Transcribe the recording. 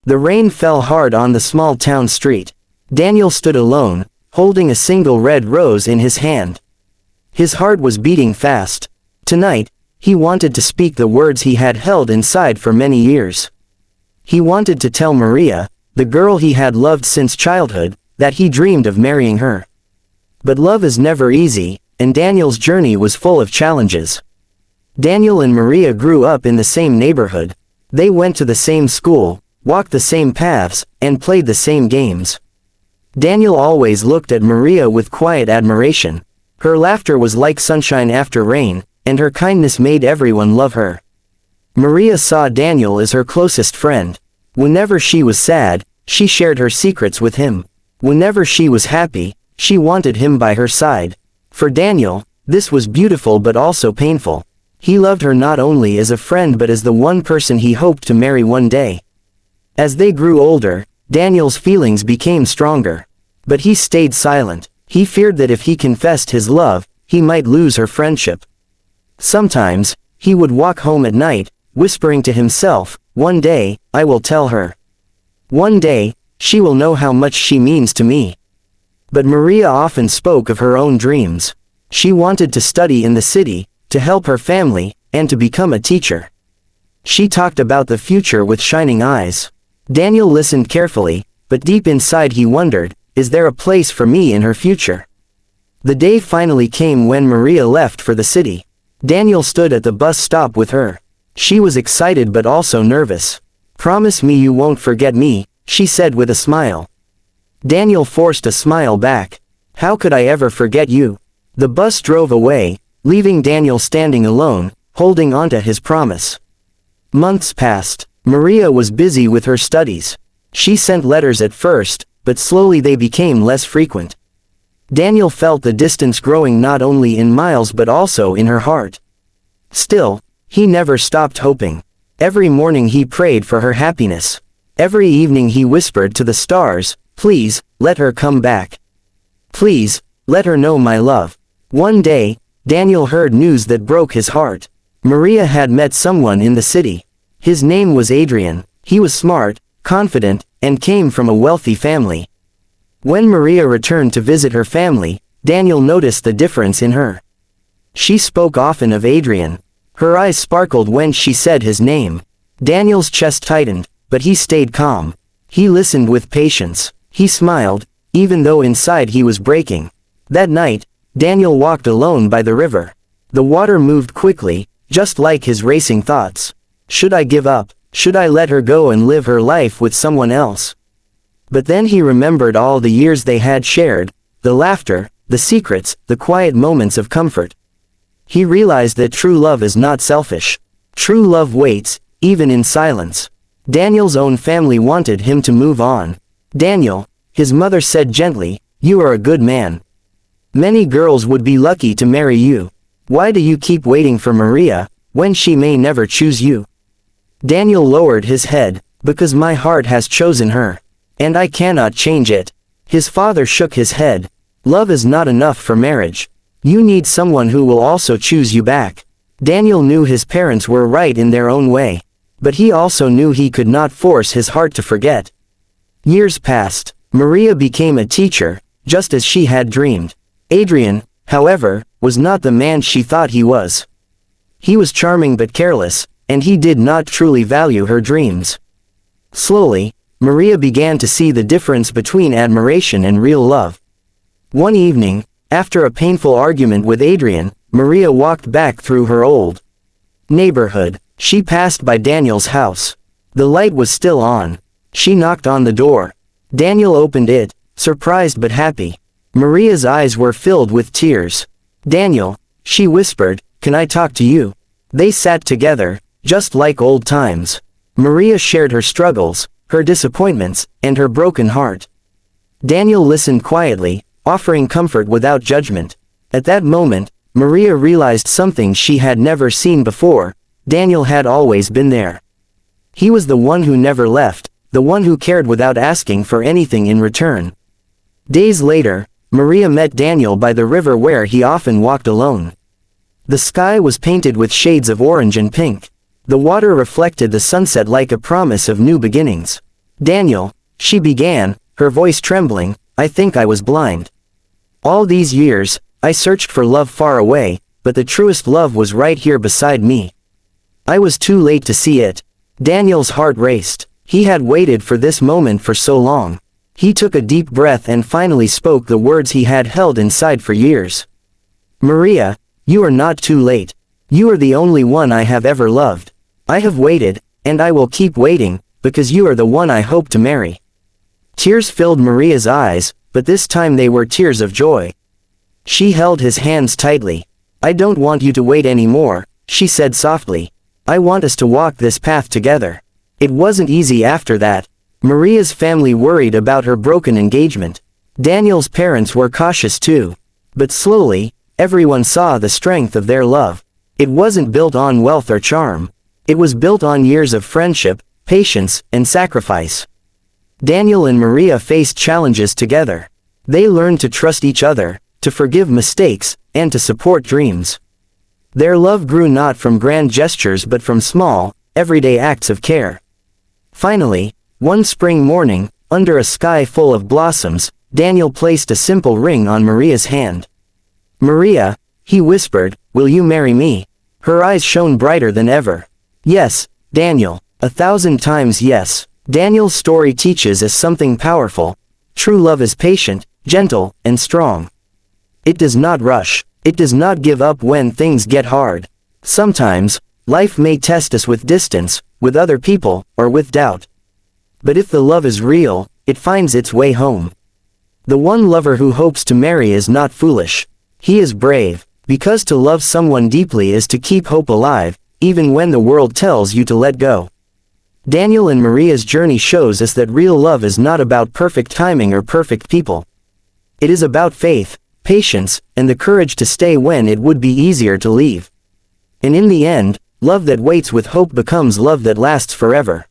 The rain fell hard on the small town street. Daniel stood alone, holding a single red rose in his hand. His heart was beating fast. Tonight, he wanted to speak the words he had held inside for many years. He wanted to tell Maria, the girl he had loved since childhood, that he dreamed of marrying her. But love is never easy, and Daniel's journey was full of challenges. Daniel and Maria grew up in the same neighborhood. They went to the same school, walked the same paths, and played the same games. Daniel always looked at Maria with quiet admiration. Her laughter was like sunshine after rain, and her kindness made everyone love her. Maria saw Daniel as her closest friend. Whenever she was sad, she shared her secrets with him. Whenever she was happy, she wanted him by her side. For Daniel, this was beautiful but also painful. He loved her not only as a friend but as the one person he hoped to marry one day. As they grew older, Daniel's feelings became stronger. But he stayed silent. He feared that if he confessed his love, he might lose her friendship. Sometimes, he would walk home at night, whispering to himself, "One day, I will tell her. One day, she will know how much she means to me." But Maria often spoke of her own dreams. She wanted to study in the city, to help her family, and to become a teacher. She talked about the future with shining eyes. Daniel listened carefully, but deep inside he wondered, is there a place for me in her future? The day finally came when Maria left for the city. Daniel stood at the bus stop with her. She was excited but also nervous. "Promise me you won't forget me," she said with a smile. Daniel forced a smile back. "How could I ever forget you?" The bus drove away, leaving Daniel standing alone, holding onto his promise. Months passed. Maria was busy with her studies. She sent letters at first, but slowly they became less frequent. Daniel felt the distance growing not only in miles but also in her heart. Still, he never stopped hoping. Every morning he prayed for her happiness. Every evening he whispered to the stars, "Please, let her come back. Please, let her know my love." One day, Daniel heard news that broke his heart. Maria had met someone in the city. His name was Adrian. He was smart, confident, and came from a wealthy family. When Maria returned to visit her family, Daniel noticed the difference in her. She spoke often of Adrian. Her eyes sparkled when she said his name. Daniel's chest tightened, but he stayed calm. He listened with patience. He smiled, even though inside he was breaking. That night, Daniel walked alone by the river. The water moved quickly, just like his racing thoughts. Should I give up? Should I let her go and live her life with someone else? But then he remembered all the years they had shared, the laughter, the secrets, the quiet moments of comfort. He realized that true love is not selfish. True love waits, even in silence. Daniel's own family wanted him to move on. "Daniel," his mother said gently, "you are a good man. Many girls would be lucky to marry you. Why do you keep waiting for Maria, when she may never choose you?" Daniel lowered his head, "Because my heart has chosen her. And I cannot change it." His father shook his head. "Love is not enough for marriage. You need someone who will also choose you back." Daniel knew his parents were right in their own way. But he also knew he could not force his heart to forget. Years passed. Maria became a teacher, just as she had dreamed. Adrian, however, was not the man she thought he was. He was charming but careless, and he did not truly value her dreams. Slowly, Maria began to see the difference between admiration and real love. One evening, after a painful argument with Adrian, Maria walked back through her old neighborhood. She passed by Daniel's house. The light was still on. She knocked on the door. Daniel opened it, surprised but happy. Maria's eyes were filled with tears. "Daniel," she whispered, "can I talk to you?" They sat together, just like old times. Maria shared her struggles, her disappointments, and her broken heart. Daniel listened quietly, offering comfort without judgment. At that moment, Maria realized something she had never seen before. Daniel had always been there. He was the one who never left, the one who cared without asking for anything in return. Days later, Maria met Daniel by the river where he often walked alone. The sky was painted with shades of orange and pink. The water reflected the sunset like a promise of new beginnings. Daniel, she began, her voice trembling, I think I was blind. All these years, I searched for love far away, but the truest love was right here beside me. I was too late to see it. Daniel's heart raced. He had waited for this moment for so long. He took a deep breath and finally spoke the words he had held inside for years. Maria, you are not too late. You are the only one I have ever loved. I have waited, and I will keep waiting, because you are the one I hope to marry. Tears filled Maria's eyes, but this time they were tears of joy. She held his hands tightly. I don't want you to wait anymore, she said softly. I want us to walk this path together. It wasn't easy after that. Maria's family worried about her broken engagement. Daniel's parents were cautious too. But slowly, everyone saw the strength of their love. It wasn't built on wealth or charm. It was built on years of friendship, patience, and sacrifice. Daniel and Maria faced challenges together. They learned to trust each other, to forgive mistakes, and to support dreams. Their love grew not from grand gestures but from small, everyday acts of care. Finally, one spring morning, under a sky full of blossoms, Daniel placed a simple ring on Maria's hand. Maria, he whispered, will you marry me? Her eyes shone brighter than ever. Yes, Daniel, 1,000 times yes. Daniel's story teaches us something powerful. True love is patient, gentle, and strong. It does not rush. It does not give up when things get hard. Sometimes, life may test us with distance, with other people, or with doubt. But if the love is real, it finds its way home. The one lover who hopes to marry is not foolish. He is brave, because to love someone deeply is to keep hope alive, even when the world tells you to let go. Daniel and Maria's journey shows us that real love is not about perfect timing or perfect people. It is about faith, patience, and the courage to stay when it would be easier to leave. And in the end, love that waits with hope becomes love that lasts forever.